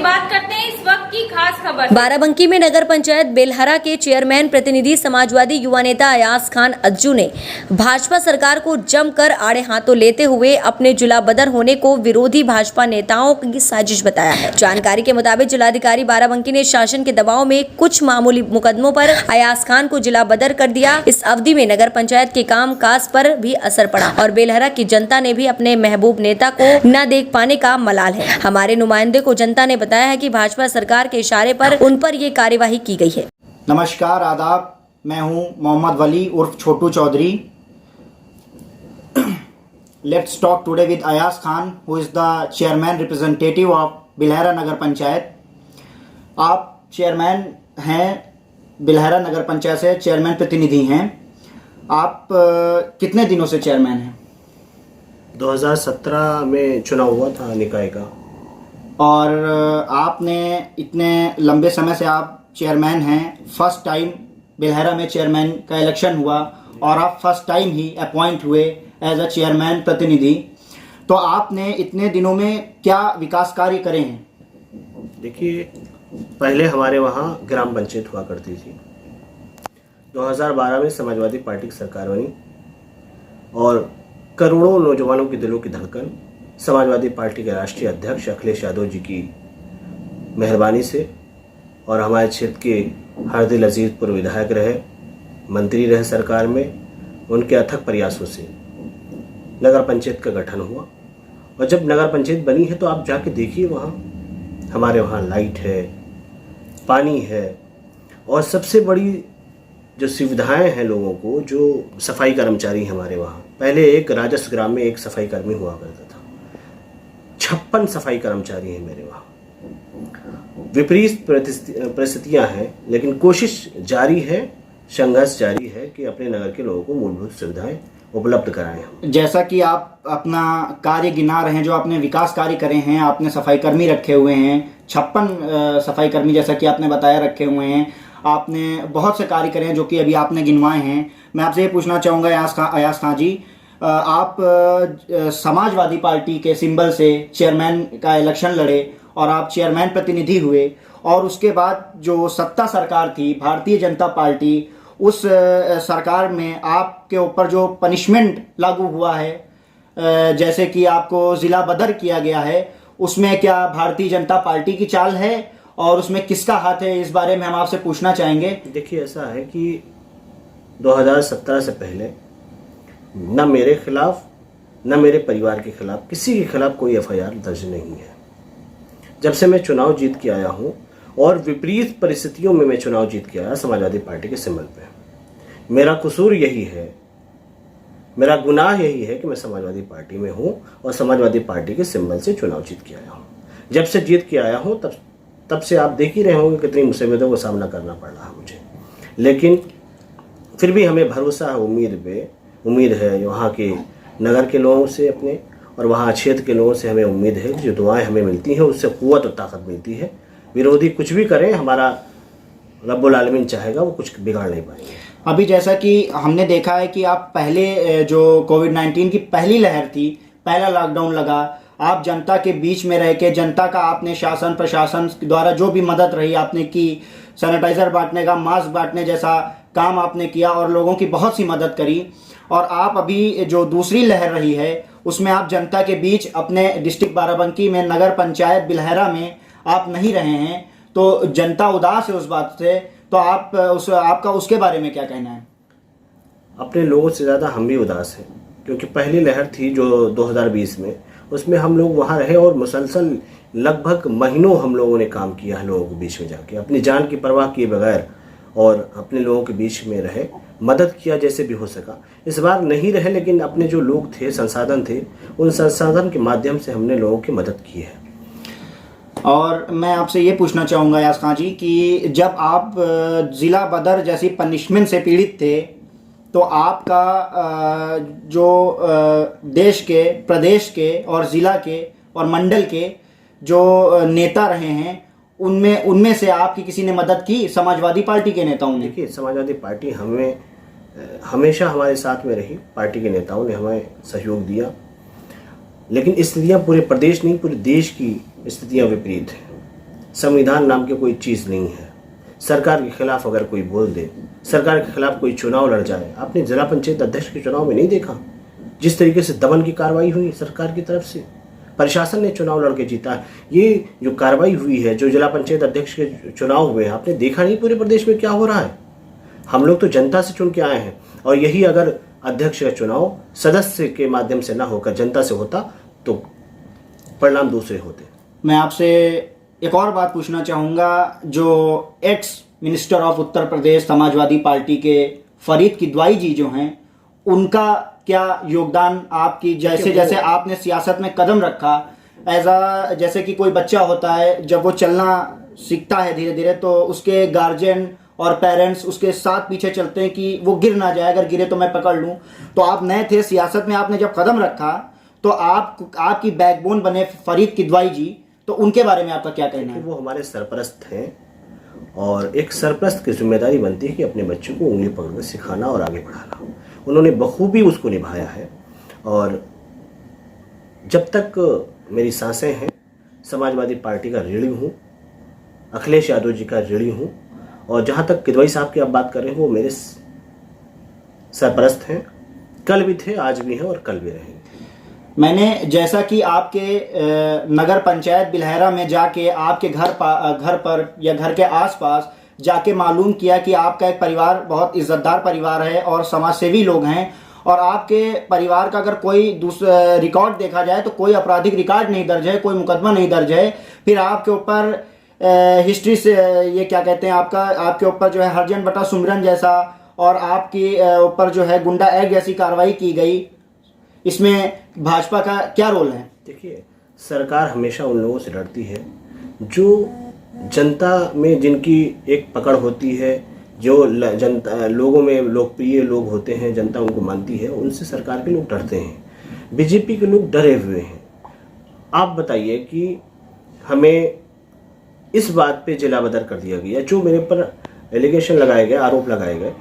बात करते हैं इस वक्त की खास खबर। बाराबंकी में नगर पंचायत बेलहरा के चेयरमैन प्रतिनिधि समाजवादी युवा नेता अयाज खान अज्जू ने भाजपा सरकार को जमकर आड़े हाथों लेते हुए अपने जिला बदर होने को विरोधी भाजपा नेताओं की साजिश बताया है। जानकारी के मुताबिक जिलाधिकारी बाराबंकी ने शासन के दबाव में कुछ मामूली मुकदमों पर अयाज खान को जिला बदर कर दिया। इस अवधि में नगर पंचायत के काम काज पर भी असर पड़ा और बेलहरा की जनता ने भी अपने महबूब नेता को न देख पाने का मलाल है। हमारे नुमाइंदे को जनता ने बताया है कि भाजपा सरकार के इशारे पर उन पर ये कार्यवाही की गई है। नमस्कार, आदाब। मैं हूं मोहम्मद वली उर्फ Chhotu Chaudhary. Let's talk today with Ayaz Khan who is the chairman representative of Belhara Nagar Panchayat. आप चेयरमैन हैं बेलहरा नगर पंचायत से, चेयरमैन प्रतिनिधि हैं। आप कितने दिनों से चेयरमैन हैं? 2017 में चुनाव हुआ था निकाय का। और आपने इतने लंबे समय से आप चेयरमैन हैं। फर्स्ट टाइम बेलहरा में चेयरमैन का इलेक्शन हुआ और आप फर्स्ट टाइम ही अपॉइंट हुए एज अ चेयरमैन प्रतिनिधि। तो आपने इतने दिनों में क्या विकास कार्य करे हैं? देखिए, पहले हमारे वहाँ ग्राम पंचायत हुआ करती थी। 2012 में समाजवादी पार्टी की सरकार बनी और करोड़ों नौजवानों के दिलों की धड़कन समाजवादी पार्टी के राष्ट्रीय अध्यक्ष अखिलेश यादव जी की मेहरबानी से और हमारे क्षेत्र के हरदिल अजीज पूर्व विधायक रहे, मंत्री रहे सरकार में, उनके अथक प्रयासों से नगर पंचायत का गठन हुआ। और जब नगर पंचायत बनी है तो आप जाके देखिए, वहाँ हमारे वहाँ लाइट है, पानी है और सबसे बड़ी जो सुविधाएं हैं लोगों को, जो सफाई कर्मचारी हैं हमारे वहाँ। पहले एक राजस्व ग्राम में एक सफाई कर्मी हुआ करता था, 56 सफाई कर्मचारी हैं मेरे वहाँ। विपरीत परिस्थितियाँ हैं, लेकिन कोशिश जारी है, संघर्ष जारी है कि अपने नगर के लोगों को मूलभूत सुविधाएं उपलब्ध कराएं। जैसा कि आप अपना कार्य गिना रहे हैं, जो आपने विकास कार्य करे हैं, आपने सफाई कर्मी रखे हुए हैं, 56 सफाई कर्मी जैसा कि आपने बताया रखे हुए हैं। आपने बहुत से कार्य करे हैं जो कि अभी आपने गिनवाए हैं। मैं आपसे ये पूछना चाहूँगा अयाज खान जी, आप समाजवादी पार्टी के सिंबल से चेयरमैन का इलेक्शन लड़े और आप चेयरमैन प्रतिनिधि हुए और उसके बाद जो सत्ता सरकार थी भारतीय जनता पार्टी, उस सरकार में आपके ऊपर जो पनिशमेंट लागू हुआ है, जैसे कि आपको ज़िला बदर किया गया है, उसमें क्या भारतीय जनता पार्टी की चाल है और उसमें किसका हाथ है, इस बारे में हम आपसे पूछना चाहेंगे। देखिए, ऐसा है कि 2017 से पहले न मेरे खिलाफ न मेरे परिवार के खिलाफ किसी के खिलाफ कोई एफआईआर दर्ज नहीं है। जब से मैं चुनाव जीत के आया हूँ और विपरीत परिस्थितियों में मैं चुनाव जीत के आया समाजवादी पार्टी के सिंबल पे, मेरा कसूर यही है, मेरा गुनाह यही है कि मैं समाजवादी पार्टी में हूँ और समाजवादी पार्टी के सिंबल से चुनाव जीत के आया हूँ। जब से जीत के आया हूँ तब से आप देख ही रहे होंगे कितनी मुसीबतों का सामना करना पड़ रहा है मुझे, लेकिन फिर भी हमें भरोसा है, उम्मीद है वहाँ के नगर के लोगों से अपने और वहाँ क्षेत्र के लोगों से हमें उम्मीद है कि जो दुआएं हमें मिलती हैं उससे क़ुव्वत और ताकत मिलती है। विरोधी कुछ भी करें, हमारा रब्बुल आलमीन चाहेगा वो कुछ बिगाड़ नहीं पाएंगे। अभी जैसा कि हमने देखा है कि आप पहले जो कोविड-19 की पहली लहर थी, पहला लॉकडाउन लगा, आप जनता के बीच में रह के जनता का आपने शासन प्रशासन द्वारा जो भी मदद रही आपने की, सैनिटाइज़र बांटने का, मास्क बांटने जैसा काम आपने किया और लोगों की बहुत सी मदद करी। और आप अभी जो दूसरी लहर रही है उसमें आप जनता के बीच अपने डिस्ट्रिक्ट बाराबंकी में नगर पंचायत बिलहरा में आप नहीं रहे हैं, तो जनता उदास है उस बात से। तो आपका उसके बारे में क्या कहना है? अपने लोगों से ज़्यादा हम भी उदास हैं, क्योंकि पहली लहर थी जो 2020 में, उसमें हम लोग वहाँ रहे और मुसलसल लगभग महीनों हम लोगों ने काम किया है लोगों के बीच में जाके, अपनी जान की परवाह किए बगैर और अपने लोगों के बीच में रहे, मदद किया जैसे भी हो सका। इस बार नहीं रहे, लेकिन अपने जो लोग थे, संसाधन थे, उन संसाधन के माध्यम से हमने लोगों की मदद की है। और मैं आपसे ये पूछना चाहूँगा अयाज खान जी कि जब आप ज़िला बदर जैसी पनिशमेंट से पीड़ित थे तो आपका जो देश के, प्रदेश के और ज़िला के और मंडल के जो नेता रहे हैं उनमें से आपकी किसी ने मदद की, समाजवादी पार्टी के नेताओं ने? देखिए, समाजवादी पार्टी हमेशा हमारे साथ में रही, पार्टी के नेताओं ने हमें सहयोग दिया, लेकिन स्थितियाँ पूरे प्रदेश नहीं पूरे देश की स्थितियाँ विपरीत हैं। संविधान नाम की कोई चीज़ नहीं है। सरकार के खिलाफ अगर कोई बोल दे, सरकार के खिलाफ कोई चुनाव लड़ जाए, आपने जिला पंचायत अध्यक्ष के चुनाव में नहीं देखा जिस तरीके से दमन की कार्रवाई हुई सरकार की तरफ से? प्रशासन ने चुनाव लड़के जीता है। ये जो कार्रवाई हुई है, जो जिला पंचायत अध्यक्ष के चुनाव हुए हैं, आपने देखा नहीं पूरे प्रदेश में क्या हो रहा है? हम लोग तो जनता से चुन के आए हैं, और यही अगर अध्यक्ष का चुनाव सदस्य के माध्यम से ना होकर जनता से होता तो परिणाम दूसरे होते। मैं आपसे एक और बात पूछना चाहूँगा। जो ex minister of Uttar Pradesh Samajwadi party के फरीद किदवाई जी जो हैं, उनका क्या योगदान आपकी, जैसे जैसे आपने सियासत में कदम रखा, जैसे कि कोई बच्चा होता है, जब वो चलना सीखता है धीरे धीरे, तो उसके गार्जियन और पेरेंट्स उसके साथ पीछे चलते हैं कि वो गिर ना जाए, अगर गिरे तो मैं पकड़ लूँ। तो आप नए थे सियासत में, आपने जब कदम रखा तो आपकी बैकबोन बने फरीद किदवाई जी, तो उनके बारे में आपका क्या कहना है? वो हमारे सरपरस्त हैं, और एक सरपरस्त की जिम्मेदारी बनती है कि अपने बच्चों को उंगली पकड़ कर सिखाना और आगे बढ़ाना। उन्होंने बखूबी उसको निभाया है, और जब तक मेरी सांसें हैं समाजवादी पार्टी का ऋणी हूँ, अखिलेश यादव जी का ऋणी हूँ, और जहाँ तक किदवाई साहब की आप बात कर रहे हैं, वो मेरे सरपरस्त हैं, कल भी थे, आज भी हैं और कल भी रहेंगे। मैंने जैसा कि आपके नगर पंचायत बिलहरा में जाके आपके घर पर या घर के आसपास जाके मालूम किया कि आपका एक परिवार बहुत इज्जतदार परिवार है और समाजसेवी लोग हैं, और आपके परिवार का अगर कोई दूसरा रिकॉर्ड देखा जाए तो कोई आपराधिक रिकॉर्ड नहीं दर्ज है, कोई मुकदमा नहीं दर्ज है। फिर आपके ऊपर हिस्ट्री से ये क्या कहते हैं, आपके ऊपर जो है हरजन बटा सुमिरन जैसा, और आपके ऊपर जो है गुंडा एक्ट जैसी कार्रवाई की गई। इसमें भाजपा का क्या रोल है? देखिए, सरकार हमेशा उन लोगों से लड़ती है जो जनता में जिनकी एक पकड़ होती है, जो जनता लोगों में लोकप्रिय लोग होते हैं, जनता उनको मानती है, उनसे सरकार के लोग डरते हैं। बीजेपी के लोग डरे हुए हैं। आप बताइए कि हमें इस बात पे जिला बदर कर दिया गया, जो मेरे पर एलिगेशन लगाए गए, आरोप लगाए गए,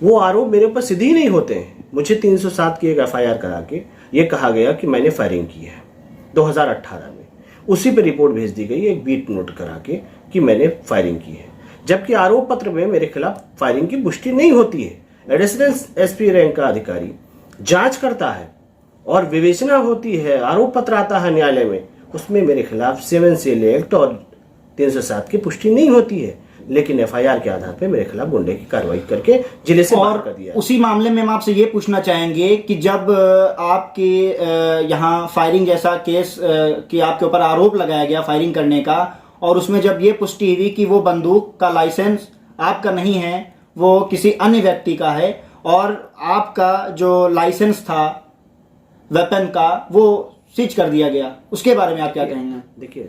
वो आरोप मेरे ऊपर सीधे ही नहीं होते हैं। मुझे 307 की एक FIR करा के ये कहा गया कि मैंने फायरिंग की है 2018 में, उसी पे रिपोर्ट भेज दी गई एक बीट नोट करा के कि मैंने फायरिंग की है, जबकि आरोप पत्र में मेरे खिलाफ फायरिंग की पुष्टि नहीं होती है। एडिशनल SP रैंक का अधिकारी जांच करता है और विवेचना होती है, आरोप पत्र आता है न्यायालय में, उसमें मेरे खिलाफ 7 CL एक्ट और 307 की पुष्टि नहीं होती है, लेकिन FIR के आधार पे मेरे खिलाफ गुंडे की कार्रवाई करके जिले से बाहर कर दिया। उसी मामले में हम आपसे ये पूछना चाहेंगे कि जब आपके यहाँ फायरिंग जैसा केस कि आपके ऊपर आरोप लगाया गया फायरिंग करने का, और उसमें जब ये पुष्टि हुई कि वो बंदूक का लाइसेंस आपका नहीं है, वो किसी अन्य व्यक्ति का है, और आपका जो लाइसेंस था वेपन का वो सीज कर दिया गया, उसके बारे में आप क्या कहेंगे? देखिए,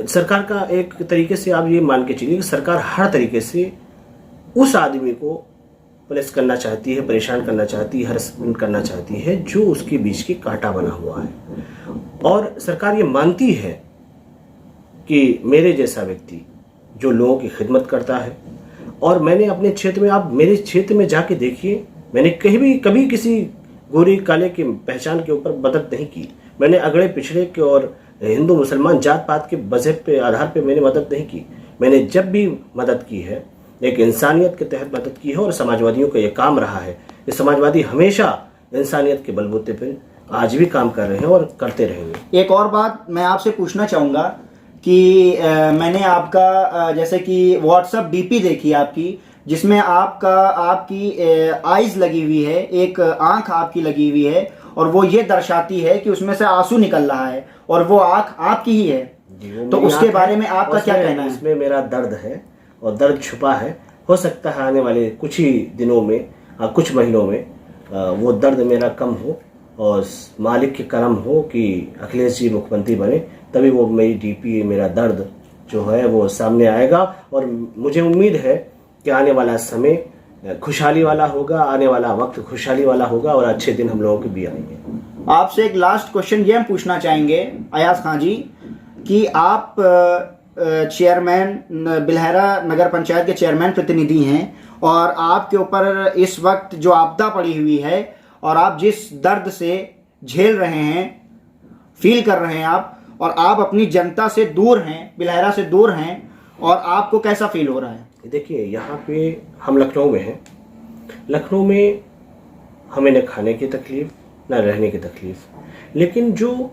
सरकार का एक तरीके से आप ये मान के चलिए कि सरकार हर तरीके से उस आदमी को पुलिस करना चाहती है, परेशान करना चाहती है, हरासमेंट करना चाहती है जो उसके बीच की कांटा बना हुआ है। और सरकार ये मानती है कि मेरे जैसा व्यक्ति जो लोगों की खिदमत करता है, और मैंने अपने क्षेत्र में, आप मेरे क्षेत्र में जाके देखिए, मैंने कभी किसी गोरी काले की पहचान के ऊपर मदद नहीं की। मैंने अगड़े पिछड़े के और हिंदू मुसलमान जात पात के मजहब पे आधार पे मैंने मदद नहीं की। मैंने जब भी मदद की है एक इंसानियत के तहत मदद की है, और समाजवादियों का ये काम रहा है। ये समाजवादी हमेशा इंसानियत के बलबूते पर आज भी काम कर रहे हैं और करते रहेंगे। एक और बात मैं आपसे पूछना चाहूँगा कि मैंने आपका जैसे कि व्हाट्सएप DP देखी आपकी, जिसमें आपकी आइज़ लगी हुई है, एक आंख आपकी लगी हुई है, और वो ये दर्शाती है कि उसमें से आंसू निकल रहा है, और वो आंख आपकी ही है। तो उसके बारे में आपका क्या कहना है? उसमें मेरा दर्द है, और दर्द छुपा है। हो सकता है आने वाले कुछ ही दिनों में, कुछ महीनों में वो दर्द मेरा कम हो, और मालिक के करम हो कि अखिलेश जी मुख्यमंत्री बने, तभी वो मेरी DP मेरा दर्द जो है वो सामने आएगा। और मुझे उम्मीद है कि आने वाला समय खुशहाली वाला होगा, आने वाला वक्त खुशहाली वाला होगा, और अच्छे दिन हम लोगों के भी आएंगे। आपसे एक लास्ट क्वेश्चन ये हम पूछना चाहेंगे अयाज खान जी कि आप चेयरमैन बिलहरा नगर पंचायत के चेयरमैन प्रतिनिधि हैं, और आपके ऊपर इस वक्त जो आपदा पड़ी हुई है, और आप जिस दर्द से झेल रहे हैं, फील कर रहे हैं आप, और आप अपनी जनता से दूर हैं, बिलहरा से दूर हैं, और आपको कैसा फील हो रहा है? देखिए, यहाँ पे हम लखनऊ में हैं। लखनऊ में हमें न खाने की तकलीफ़ न रहने की तकलीफ़, लेकिन जो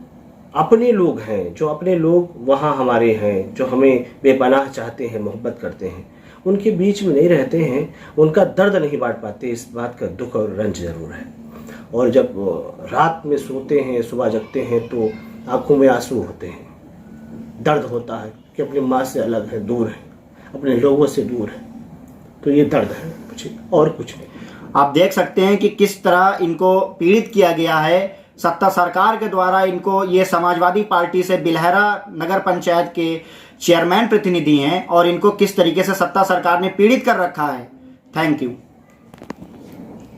अपने लोग हैं, जो अपने लोग वहाँ हमारे हैं, जो हमें बेपनाह चाहते हैं, मोहब्बत करते हैं, उनके बीच में नहीं रहते हैं, उनका दर्द नहीं बांट पाते, इस बात का दुख और रंज ज़रूर है। और जब रात में सोते हैं, सुबह जगते हैं, तो आंखों में आंसू होते हैं, दर्द होता है कि अपनी माँ से अलग है, दूर है, अपने लोगों से दूर है। तो ये दर्द है मुझे, और कुछ नहीं। आप देख सकते हैं कि किस तरह इनको पीड़ित किया गया है सत्ता सरकार के द्वारा। इनको, ये समाजवादी पार्टी से बिलहरा नगर पंचायत के चेयरमैन प्रतिनिधि हैं, और इनको किस तरीके से सत्ता सरकार ने पीड़ित कर रखा है। Thank you.